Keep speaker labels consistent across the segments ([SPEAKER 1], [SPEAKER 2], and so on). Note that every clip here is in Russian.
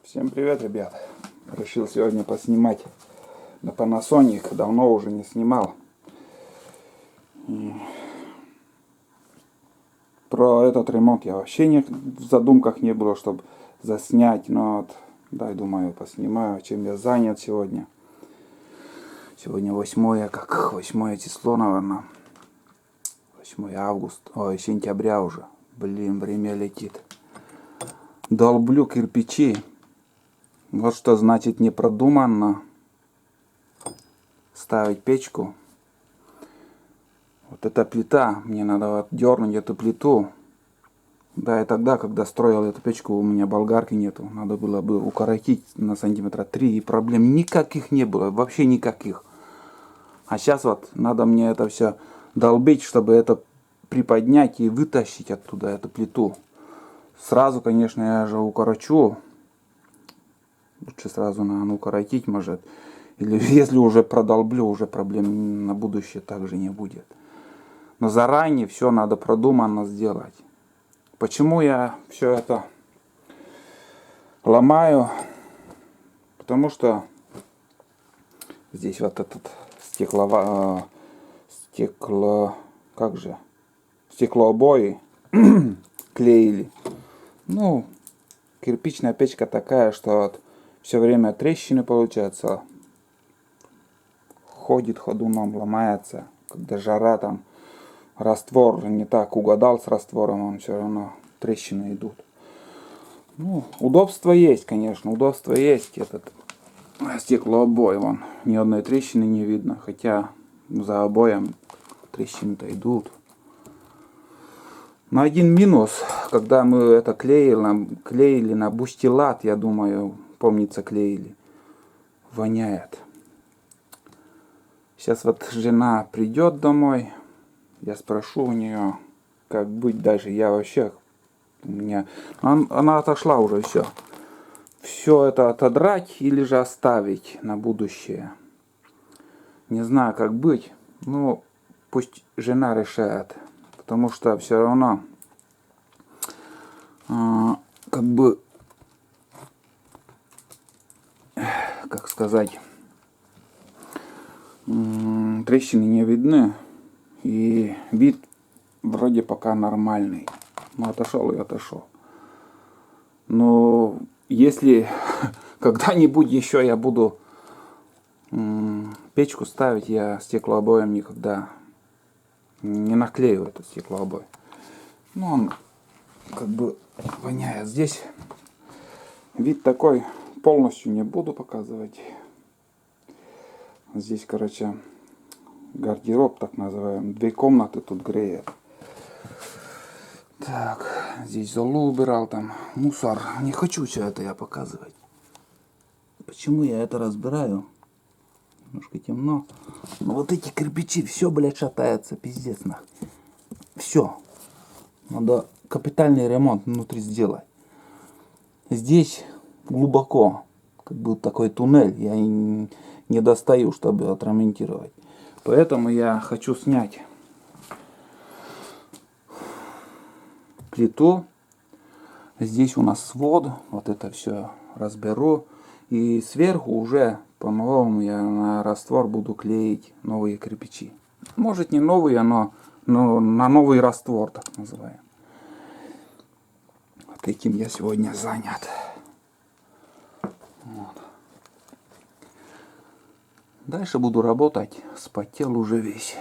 [SPEAKER 1] Всем привет, ребят! Решил сегодня поснимать на Panasonic. Давно уже не снимал. Про этот ремонт я вообще в задумках не было, чтобы заснять. Но вот, дай, думаю, поснимаю, чем я занят сегодня. Сегодня 8 число, наверное. 8 августа. Ой, сентября уже. Блин, время летит. Долблю кирпичи. Вот что значит непродуманно ставить печку. Вот эта плита, мне надо вот дернуть эту плиту. Да, и тогда, когда строил эту печку, у меня болгарки нету. Надо было бы укоротить на сантиметра 3, и проблем никаких не было, вообще никаких. А сейчас вот надо мне это все долбить, чтобы это приподнять и вытащить оттуда эту плиту. Сразу, конечно, я же укорочу. Лучше сразу, наверное, укоротить, может. Или если уже продолблю, уже проблем на будущее также не будет. Но заранее все надо продуманно сделать. Почему я все это ломаю? Потому что здесь вот этот стеклообои клеили. Ну, кирпичная печка такая, что вот все время трещины получаются. Ходит ходуном, ломается. Когда жара, там раствор не так угадал с раствором, он все равно трещины идут. Ну, удобство есть, конечно, удобство есть. Этот стеклообой, вон, ни одной трещины не видно, хотя за обоем трещины-то идут. Но один минус, когда мы это клеили на бустилат, я думаю, помнится, клеили, воняет. Сейчас вот жена придет домой, я спрошу у нее, как быть дальше. Я вообще, она отошла уже, все. Все это отодрать или же оставить на будущее. Не знаю, как быть. Ну, пусть жена решает. Потому что все равно, как бы, как сказать, трещины не видны. И вид вроде пока нормальный. Ну, отошел и отошел. Но если когда-нибудь еще я буду печку ставить, я стеклообоем никогда не наклею этот стеклообой. Ну, он как бы воняет. Здесь вид такой, полностью не буду показывать. Здесь, короче, гардероб, так называемый. 2 комнаты тут греет. Так, здесь золу убирал, там мусор. Не хочу все это я показывать. Почему я это разбираю? Немножко темно. Но вот эти кирпичи, все, блядь, шатается, пиздец нахуй. Все. Надо капитальный ремонт внутри сделать. Здесь глубоко, как был такой туннель, я не достаю, чтобы отремонтировать. Поэтому я хочу снять плиту. Здесь у нас свод, вот это все разберу. И сверху уже по-новому я на раствор буду клеить новые кирпичи. Может не новые, но на новый раствор, так называемый. Вот этим я сегодня занят. Вот. Дальше буду работать. Спотел уже весь.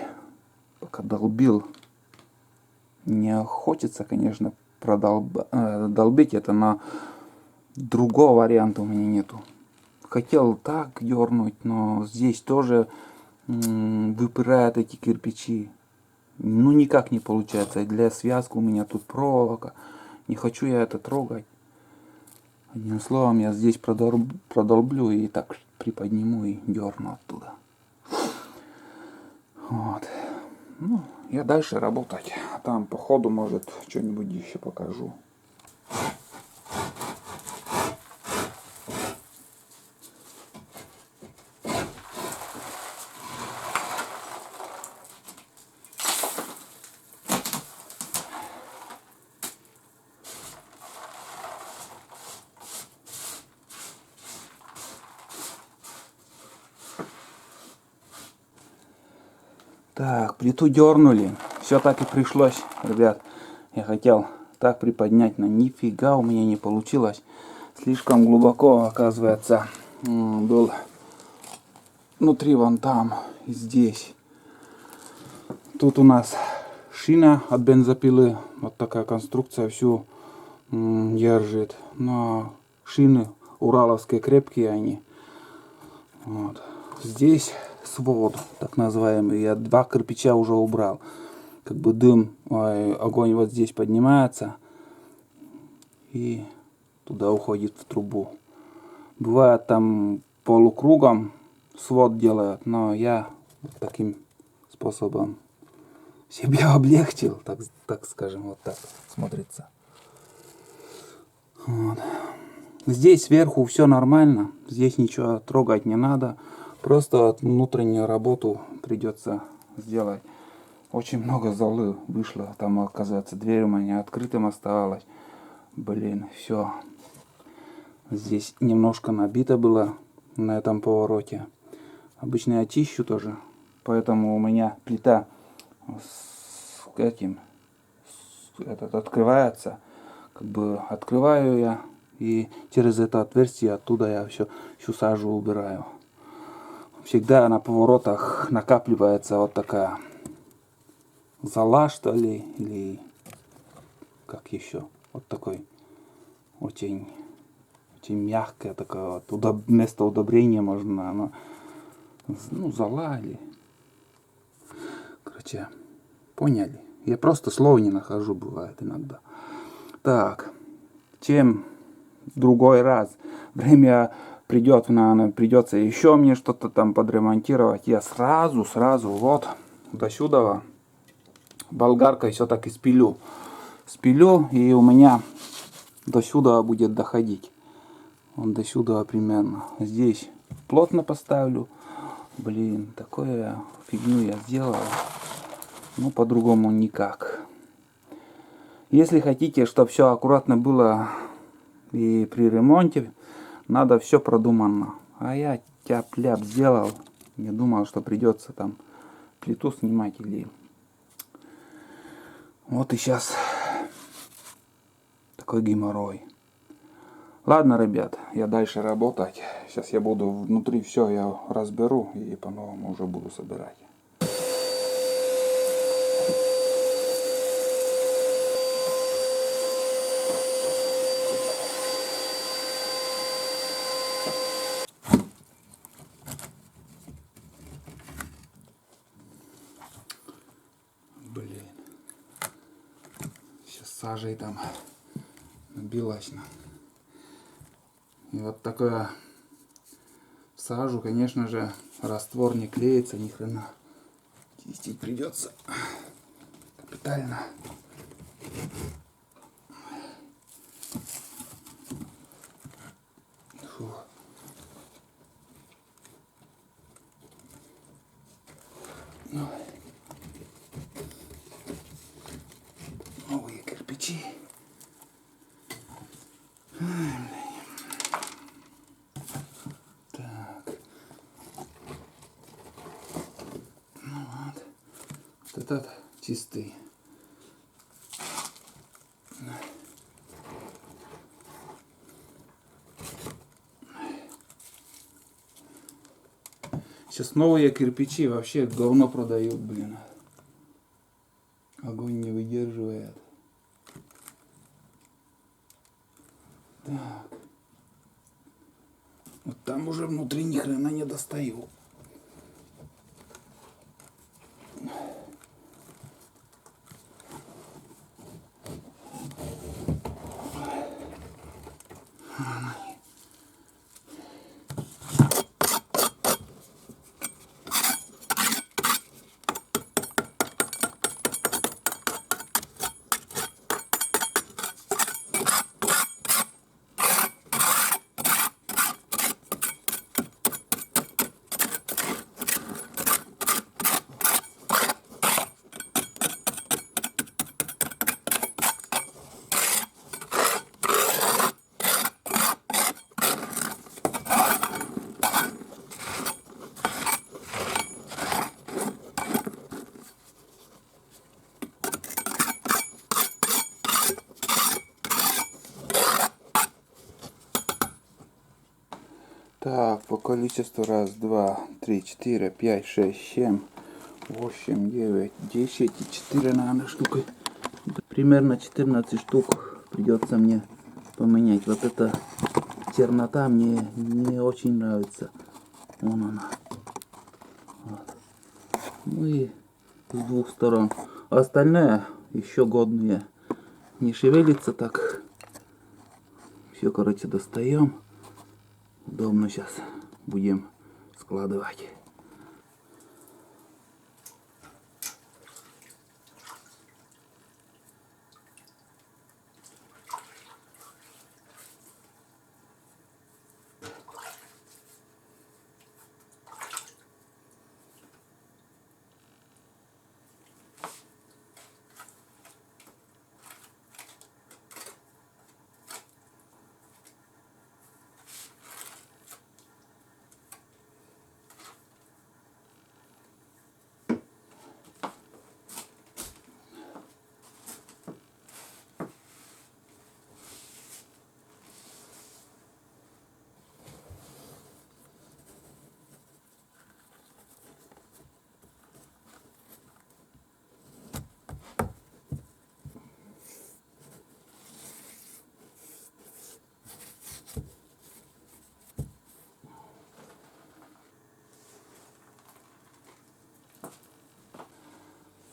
[SPEAKER 1] Пока долбил. Не хочется, конечно, долбить это, но другого варианта у меня нету. Хотел так дернуть, но здесь тоже выпирают эти кирпичи. Ну никак не получается. Для связки у меня тут проволока. Не хочу я это трогать. Одним словом, я здесь продолблю и так приподниму и дерну оттуда. Вот. Ну, я дальше работать. А там по ходу, может, что-нибудь еще покажу. Так, плиту дернули. Все так и пришлось, ребят. Я хотел так приподнять, но нифига у меня не получилось. Слишком глубоко, оказывается, был внутри вон там и здесь. Тут у нас шина от бензопилы. Вот такая конструкция всю держит. Но шины ураловские, крепкие они. Вот. Здесь свод, так называемый. Я 2 кирпича уже убрал. Как бы дым, огонь вот здесь поднимается и туда уходит в трубу. Бывает там полукругом свод делают, но я таким способом себе облегчил, так скажем, вот так смотрится. Вот. Здесь сверху все нормально, здесь ничего трогать не надо, просто внутреннюю работу придется сделать. Очень много золы вышло, там, оказывается, дверь у меня открытым оставалась. Блин, все. Здесь немножко набито было на этом повороте. Обычно я чищу тоже, поэтому у меня плита с этим открывается. Как бы открываю я, и через это отверстие оттуда я всю сажу убираю. Всегда на поворотах накапливается вот такая зола, что ли, или как еще. Вот такой очень мягкое такое вот место удобрения можно, оно, ну, зола или, короче, поняли. Я просто слова не нахожу, бывает иногда. Так, чем другой раз время придет, наверное, придется еще мне что-то там подремонтировать. Я сразу вот до сюда болгаркой все-таки спилю. И у меня до сюда будет доходить. Он до сюда примерно. Здесь плотно поставлю. Блин, такое фигню я сделал. Ну, по-другому никак. Если хотите, чтобы все аккуратно было и при ремонте, надо все продуманно. А я тяп-ляп сделал. Не думал, что придется там плиту снимать или... Вот и сейчас такой геморрой. Ладно, ребят, я дальше работать. Сейчас я буду внутри все я разберу и по-новому уже буду собирать. Блин. Сейчас сажей там набилась. И вот такое сажу, конечно же, раствор не клеится ни хрена. Чистить придется капитально. Фу. Новые кирпичи. Этот чистый. Сейчас новые кирпичи вообще говно продают, блин. Огонь не выдерживает. Так. Вот там уже внутри ни хрена не достаю. Так, по количеству раз, два, три, четыре, пять, шесть, семь, 8, 9, 10 и 4, наверное, штуки. Примерно 14 штук придется мне поменять. Вот эта чернота мне не очень нравится. Вон она. Вот. Ну и с двух сторон. А остальное еще годные. Не шевелится так. Все, короче, достаем. Удобно сейчас будем складывать.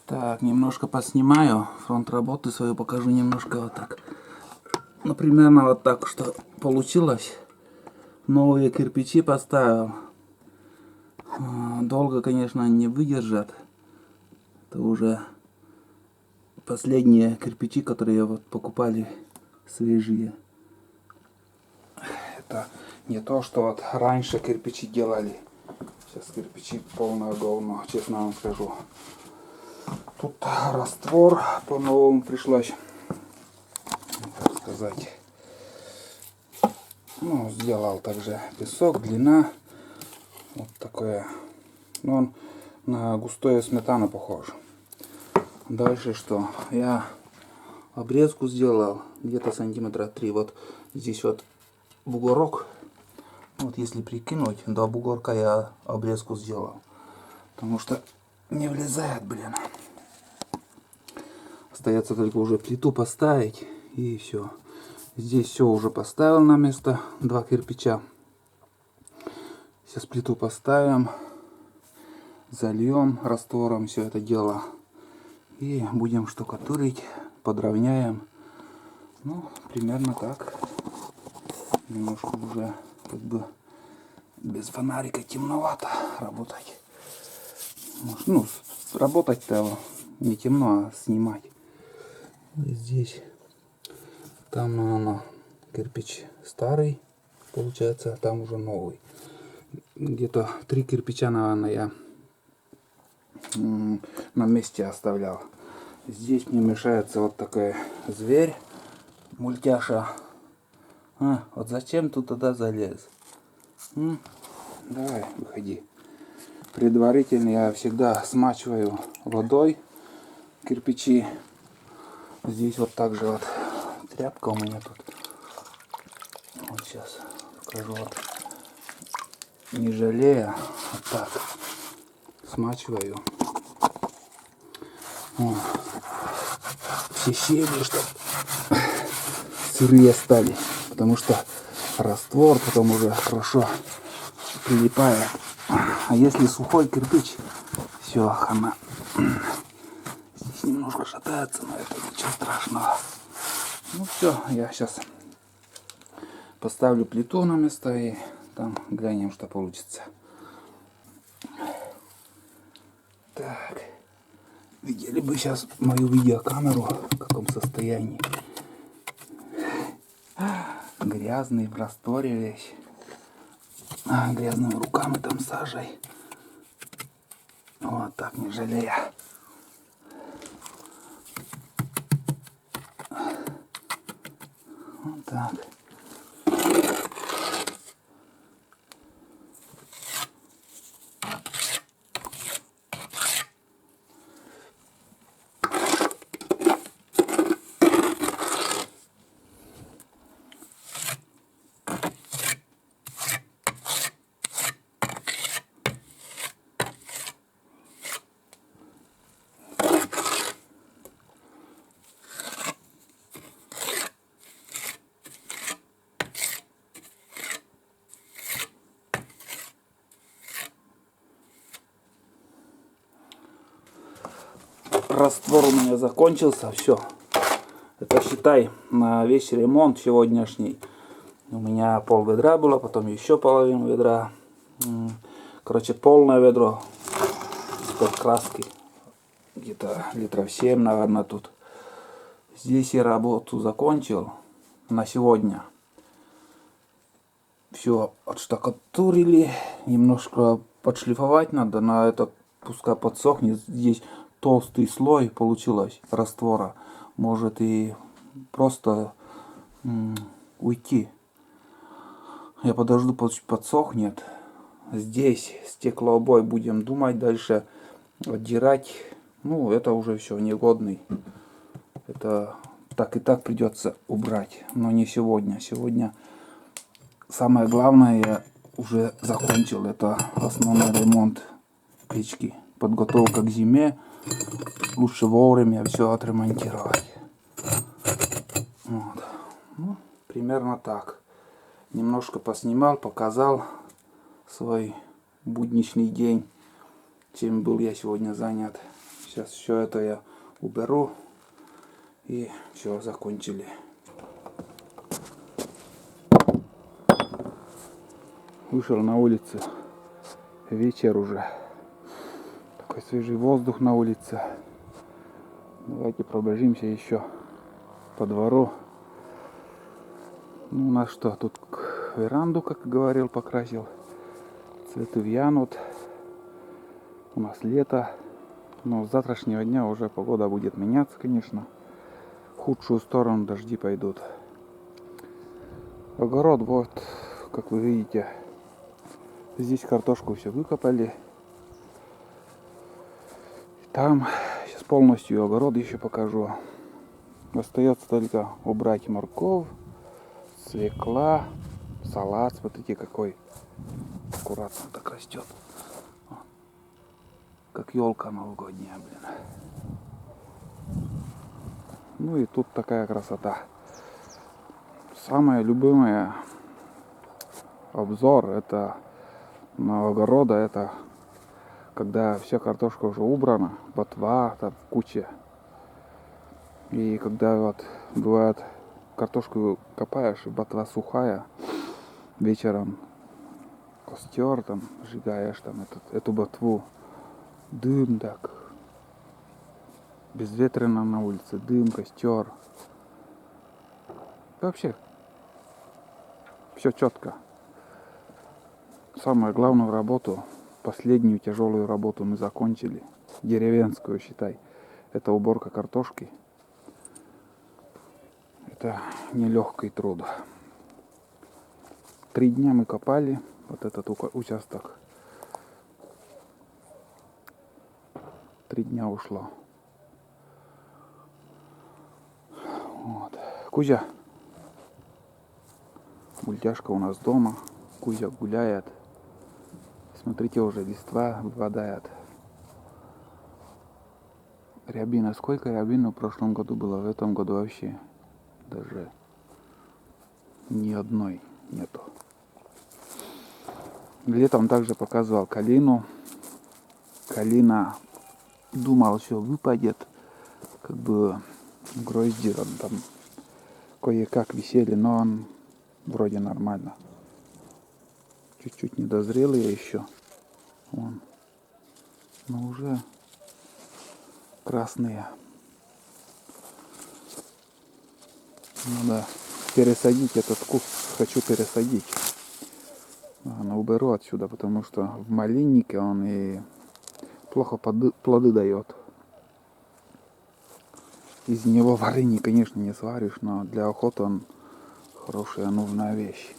[SPEAKER 1] Так, немножко поснимаю, фронт работы свою покажу немножко вот так. Ну, примерно вот так, что получилось. Новые кирпичи поставил. Долго, конечно, не выдержат. Это уже последние кирпичи, которые вот покупали свежие. Это не то, что вот раньше кирпичи делали. Сейчас кирпичи полное говно, честно вам скажу. Тут раствор по-новому пришлось, так сказать. Ну, сделал также песок, длина. Вот такое. Но он на густую сметану похож. Дальше что? Я обрезку сделал где-то сантиметра 3. Вот здесь вот бугорок. Вот если прикинуть, до бугорка я обрезку сделал. Потому что не влезает, блин. Остается только уже плиту поставить и все. Здесь все уже поставил на место. 2 кирпича. Сейчас плиту поставим. Зальем раствором все это дело. И будем штукатурить. Подровняем. Ну, примерно так. Немножко уже как бы без фонарика темновато работать. Ну, работать-то не темно, а снимать. И здесь, там, наверное, кирпич старый, получается, а там уже новый. Где-то 3 кирпича, наверное, я на месте оставлял. Здесь мне мешается вот такой зверь, мультяша. Вот зачем ты туда залез? Давай, выходи. Предварительно я всегда смачиваю водой кирпичи. Здесь вот так же вот тряпка у меня тут. Вот сейчас покажу. Вот. Не жалея, вот так смачиваю. Вот. Все щели, чтобы сырые стали. Потому что раствор потом уже хорошо прилипает. А если сухой кирпич, все, хана. Здесь немножко шатается, но это ничего страшного. Ну все, я сейчас поставлю плиту на место и там глянем, что получится. Так, видели бы сейчас мою видеокамеру в каком состоянии. Грязный, в растворе весь. Грязными руками там сажей. Вот так, не жалея. Вот так. раствор у меня закончился, все. Это считай на весь ремонт сегодняшний. У меня пол ведра было, потом еще половину ведра. Короче, полное ведро из-под краски. Где-то литров 7, наверное, тут. Здесь я работу закончил на сегодня. Все отштукатурили, немножко подшлифовать надо, на это пускай подсохнет. Здесь толстый слой получилось раствора, может и просто уйти. Я подожду, подсохнет. Здесь стеклообой будем думать дальше отдирать. Ну, это уже все негодный. Это так и так придется убрать, но не сегодня. Сегодня самое главное я уже закончил. Это основной ремонт печки. Подготовка к зиме. Лучше вовремя все отремонтировать. Вот. Ну, примерно так. Немножко поснимал, показал свой будничный день. Чем был я сегодня занят. Сейчас все это я уберу. И все, закончили. Вышел на улицу. Вечер уже. Такой свежий воздух на улице. Давайте пробежимся еще по двору. Ну, у нас что, тут веранду, как говорил, покрасил. Цветы вянут. У нас лето. Но с завтрашнего дня уже погода будет меняться, конечно. В худшую сторону дожди пойдут. Огород, вот, как вы видите. Здесь картошку все выкопали. Там сейчас полностью огород еще покажу. Остается только убрать морковь, свекла, салат. Смотрите, какой аккуратно так растет. Как елка новогодняя, блин. Ну и тут такая красота. Самое любимое обзор это на огорода, это когда вся картошка уже убрана, ботва там в куче. И когда вот бывает картошку копаешь, и ботва сухая, вечером костер там сжигаешь там эту ботву, дым так, безветренно на улице, дым, костер. Вообще все четко. Самую главную работу, последнюю тяжелую работу мы закончили, деревенскую, считай. Это уборка картошки. Это нелегкий труд. 3 дня мы копали вот этот участок. 3 дня ушло. Вот. Кузя. Мультяшка у нас дома. Кузя гуляет. Смотрите, уже листва выпадает. Рябина. Сколько рябины в прошлом году было? В этом году вообще даже ни одной нету. Летом также показывал калину. Калина, думал, все выпадет. Как бы грозди там кое-как висели, но он вроде нормально. Чуть-чуть недозрелые еще. Вон. Но уже красные. Надо пересадить этот куст. Хочу пересадить. Но уберу отсюда, потому что в малиннике он и плохо плоды дает. Из него варенье, конечно, не сваришь, но для охоты он хорошая, нужная вещь.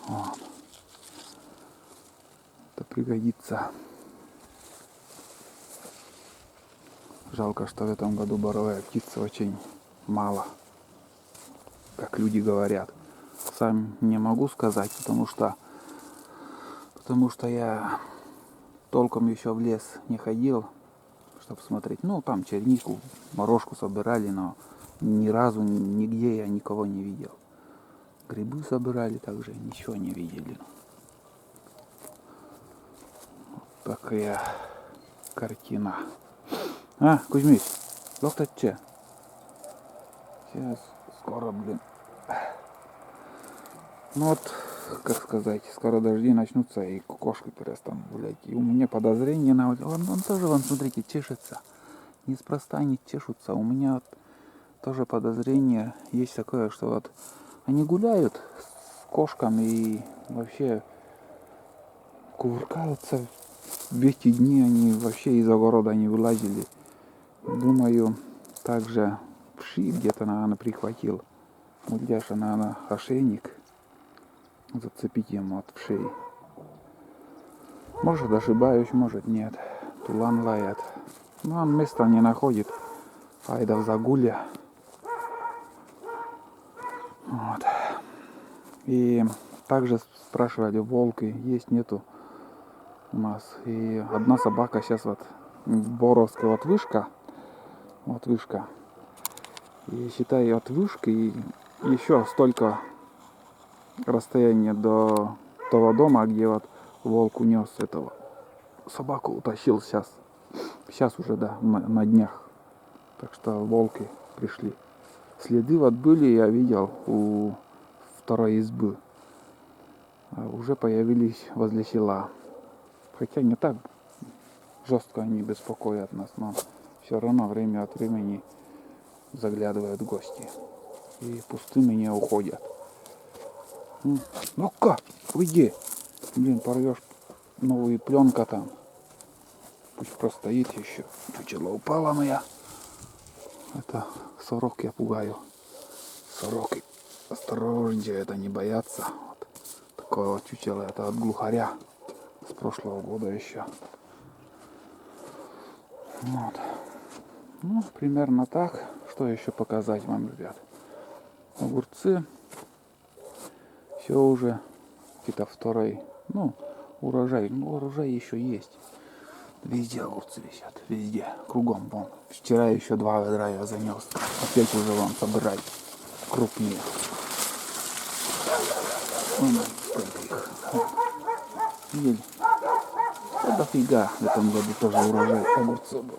[SPEAKER 1] Вот. Это пригодится. Жалко, что в этом году боровая птица очень мало, как люди говорят. Сам не могу сказать, потому что я толком еще в лес не ходил, чтобы смотреть. Ну, там чернику, морожку собирали, но ни разу нигде я никого не видел. Грибы собирали также, ничего не видели. Вот такая картина. А, Кузьмич, че? Сейчас, скоро, блин. Ну вот, как сказать, скоро дожди начнутся и кошки перестанут гулять. И у меня подозрение на... Он тоже, вон, смотрите, чешется. Неспроста они чешутся. У меня вот тоже подозрение есть такое, что вот они гуляют с кошками и вообще кувыркаются. В эти дни они вообще из огорода не вылазили. Думаю, также вши где-то, наверное, прихватил. У Ляша, наверное, ошейник. Зацепить ему от вшей. Может, ошибаюсь, может, нет. Тулан лает. Но он места не находит. Айда в загуле. Вот. И также спрашивали, волки есть, нету у нас. И одна собака сейчас вот Боровская вот вышка. Вот вышка. И считай, от вышки еще столько расстояние до того дома, где вот волк унес этого. Собаку утащил сейчас. Сейчас уже, да, на днях. Так что волки пришли. Следы вот были, я видел, у второй избы. А уже появились возле села. Хотя не так жестко они беспокоят нас, но все равно время от времени заглядывают гости. И пустыми не уходят. Ну-ка, уйди. Блин, порвешь новую пленка там. Пусть простоит еще. Чучело упала моя. Это сорок я пугаю. Сороки осторожнее, это не боятся. Вот. Такое вот чучело, это от глухаря. С прошлого года еще. Вот. Ну, примерно так. Что еще показать вам, ребят? Огурцы. Все уже какие-то второй, урожай. Ну, урожай еще есть. Везде огурцы висят, везде, кругом, вон. Вчера еще 2 ведра я занес. Опять уже вон собирать крупнее. Вон сколько их. Видели? Да дофига в этом году тоже урожай огурцов был.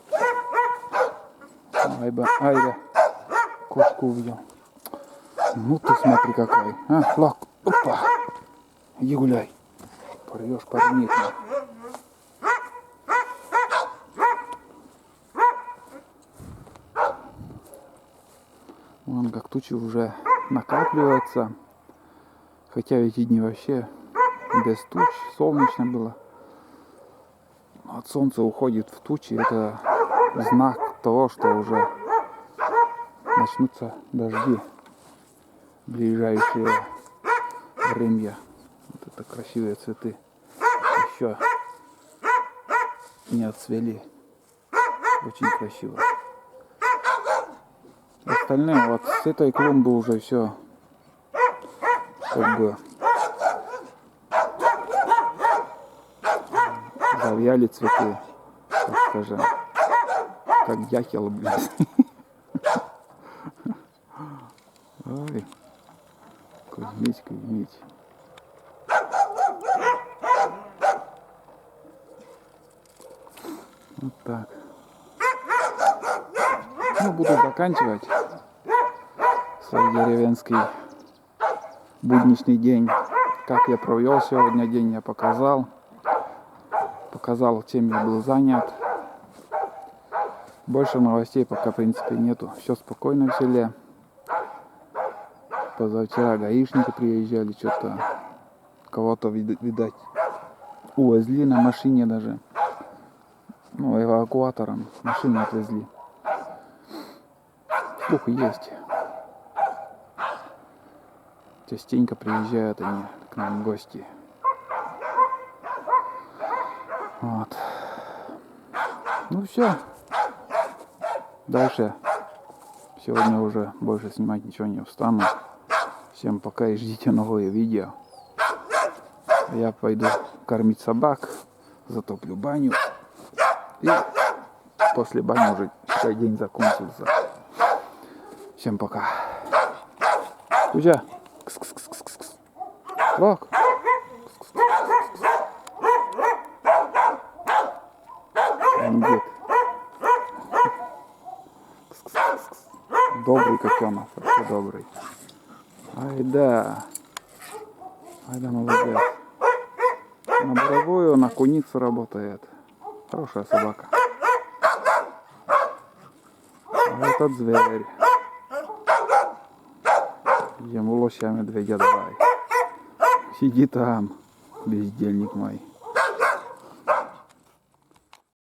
[SPEAKER 1] Айда, кошку увидел. Ну ты смотри какой. А, лак. Опа. Иди гуляй. Порвешь парник. Вон как тучи уже накапливаются. Хотя эти дни вообще без туч. Солнечно было. От солнца уходит в тучи. Это знак того, что уже начнутся дожди. В ближайшее время. Вот это красивые цветы. Еще не отцвели. Очень красиво. Остальное вот с этой клумбы уже все как бы завяли цветы, так скажем. Как дятел, блин. Ой, Кузьмич. Вот так. Ну, буду заканчивать свой деревенский будничный день. Как я провел сегодня день, я показал. Показал, чем я был занят. Больше новостей пока, в принципе, нету. Все спокойно в селе. Позавчера гаишники приезжали, что-то кого-то, видать, увезли на машине даже. Ну, эвакуатором машину отвезли. Слух есть. Частенько приезжают они к нам в гости. Вот. Ну все. Дальше. Сегодня уже больше снимать ничего не встану. Всем пока и ждите новые видео. Я пойду кормить собак. Затоплю баню. И после бани уже считай, день закончился. Всем пока. Кузя. Лок. Дед. Добрый котенок, вообще добрый. Ай да. Ай да, молодец. На боровую, на куницу работает. Хорошая собака. А этот зверь. Ему лося медведя давай. Сиди там, бездельник мой.